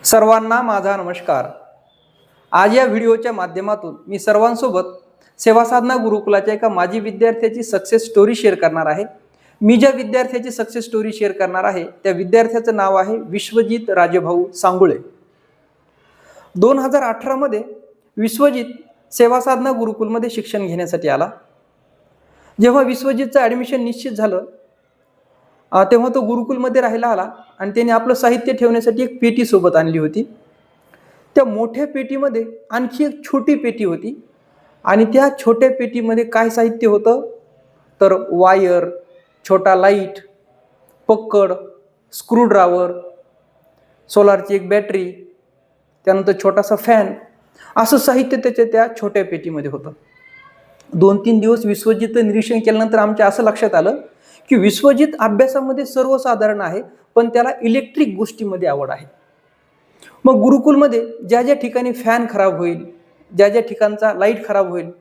सर्वांना माझा नमस्कार। आज या व्हिडिओच्या माध्यमातून मी सर्वांसोबत सेवा साधना गुरुकुलाच्या एका माजी विद्यार्थ्याची सक्सेस स्टोरी शेअर करणार आहे। मी ज्या विद्यार्थ्याची सक्सेस स्टोरी शेअर करणार आहे त्या विद्यार्थ्याचं नाव आहे विश्वजित राजेभाऊ सांगुळे। 2018 मध्ये विश्वजित सेवा साधना गुरुकुलमध्ये शिक्षण घेण्यासाठी आला। जेव्हा विश्वजितचं ॲडमिशन निश्चित झालं तेव्हा तो गुरुकुलमध्ये राहायला आला आणि त्याने आपलं साहित्य ठेवण्यासाठी एक पेटी सोबत आणली होती। त्या मोठ्या पेटीमध्ये आणखी एक छोटी पेटी होती आणि त्या छोट्या पेटीमध्ये काय साहित्य होतं तर वायर, छोटा लाईट, पक्कड, स्क्रूड्रायव्हर, सोलारची एक बॅटरी, त्यानंतर छोटासा फॅन, असं साहित्य त्याच्या त्या छोट्या पेटीमध्ये होतं। 2-3 दिवस विश्वजितचं निरीक्षण केल्यानंतर आमच्या असं लक्षात आलं की विश्वजित अभ्यासामध्ये सर्वसाधारण आहे पण त्याला इलेक्ट्रिक गोष्टीमध्ये आवड आहे। मग गुरुकुलमध्ये ज्या ज्या ठिकाणी फॅन खराब होईल, ज्या ज्या ठिकाणचा लाईट खराब होईल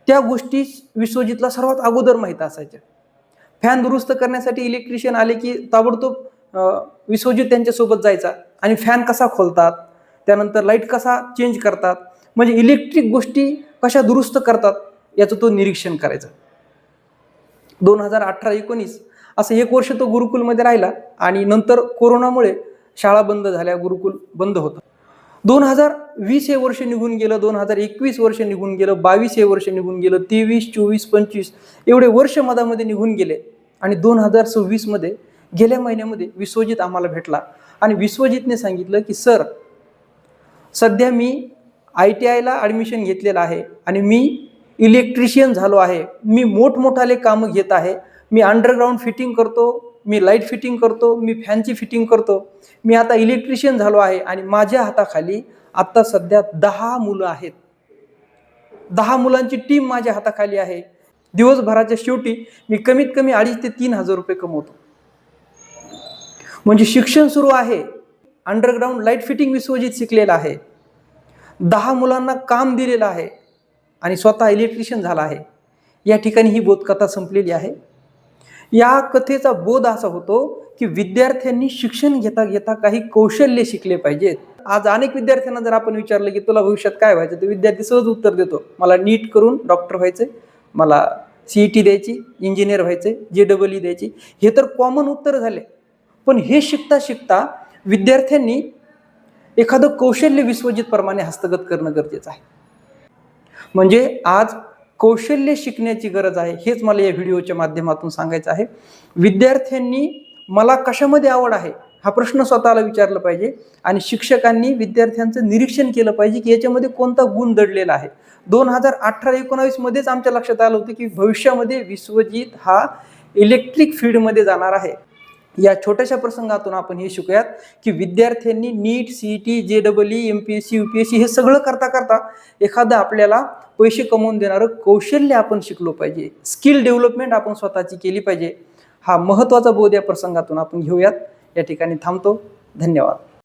त्या गोष्टी विश्वजितला सर्वात अगोदर माहीत असायच्या। फॅन दुरुस्त करण्यासाठी इलेक्ट्रिशियन आले की ताबडतोब विश्वजित त्यांच्यासोबत जायचा आणि फॅन कसा खोलतात, त्यानंतर लाईट कसा चेंज करतात, म्हणजे इलेक्ट्रिक गोष्टी कशा दुरुस्त करतात याचं तो निरीक्षण करायचा। 2018-19 असं 1 वर्ष तो गुरुकुलमध्ये राहिला आणि नंतर कोरोनामुळे शाळा बंद झाल्या, गुरुकुल बंद होतं। 2020 हे वर्ष निघून गेलं, 2021 वर्ष निघून गेलं, 22 हे वर्ष निघून गेलं, 23, 24, 25 एवढे वर्ष मधामध्ये निघून गेले आणि 2026 मध्ये गेल्या महिन्यामध्ये विश्वजित आम्हाला भेटला आणि विश्वजितने सांगितलं की सर, सध्या मी ITIला ॲडमिशन घेतलेलं आहे आणि मी इलेक्ट्रिशियन झालो आहे। मी मोठमोठाले कामं घेत आहे। मी अंडरग्राऊंड फिटिंग करतो, मी लाईट फिटिंग करतो, मी फॅनची फिटिंग करतो। मी आता इलेक्ट्रिशियन झालो आहे आणि माझ्या हाताखाली आता सध्या 10 मुलं आहेत। 10 मुलांची टीम माझ्या हाताखाली आहे। दिवसभराच्या शेवटी मी कमीत कमी 2,500 ते 3,000 रुपये कमवतो। म्हणजे शिक्षण सुरू आहे, अंडरग्राऊंड लाईट फिटिंग विश्वजित शिकलेला आहे, 10 मुलांना काम दिलेलं आहे आणि स्वतः इलेक्ट्रिशियन झाला आहे। या ठिकाणी ही बोधकथा संपलेली आहे। या कथेचा बोध असा होतो की विद्यार्थ्यांनी शिक्षण घेता घेता काही कौशल्य शिकले पाहिजेत। आज अनेक विद्यार्थ्यांना जर आपण विचारलं की तुला भविष्यात काय व्हायचं तर विद्यार्थी सहज उत्तर देतो, मला नीट करून डॉक्टर व्हायचे, मला CET द्यायची, इंजिनियर व्हायचे, JEE द्यायची, हे तर कॉमन उत्तर झाले। पण हे शिकता शिकता विद्यार्थ्यांनी एखादं कौशल्य विश्वजित प्रमाणे हस्तगत करणं गरजेचं आहे। म्हणजे आज कौशल्य शिकण्याची गरज आहे, हेच मला या व्हिडिओच्या माध्यमातून सांगायचं आहे। विद्यार्थ्यांनी मला कशामध्ये आवड आहे हा प्रश्न स्वतःला विचारला पाहिजे आणि शिक्षकांनी विद्यार्थ्यांचं निरीक्षण केलं पाहिजे की याच्यामध्ये कोणता गुण दडलेला आहे। 2018-19 मध्येच आमच्या लक्षात आलं होतं की भविष्यामध्ये विश्वजित हा इलेक्ट्रिक फील्डमध्ये जाणार आहे। या छोट्याशा प्रसंगातून आपण हे शिकूयात की विद्यार्थ्यांनी नीट, CET, JEE, MPSC, UPSC हे सगळं करता करता एखादं आपल्याला पैसे कमवून देणारं कौशल्य आपण शिकलो पाहिजे, स्किल डेव्हलपमेंट आपण स्वतःची केली पाहिजे। हा महत्त्वाचा बोध या प्रसंगातून आपण घेऊयात। या ठिकाणी थांबतो। धन्यवाद।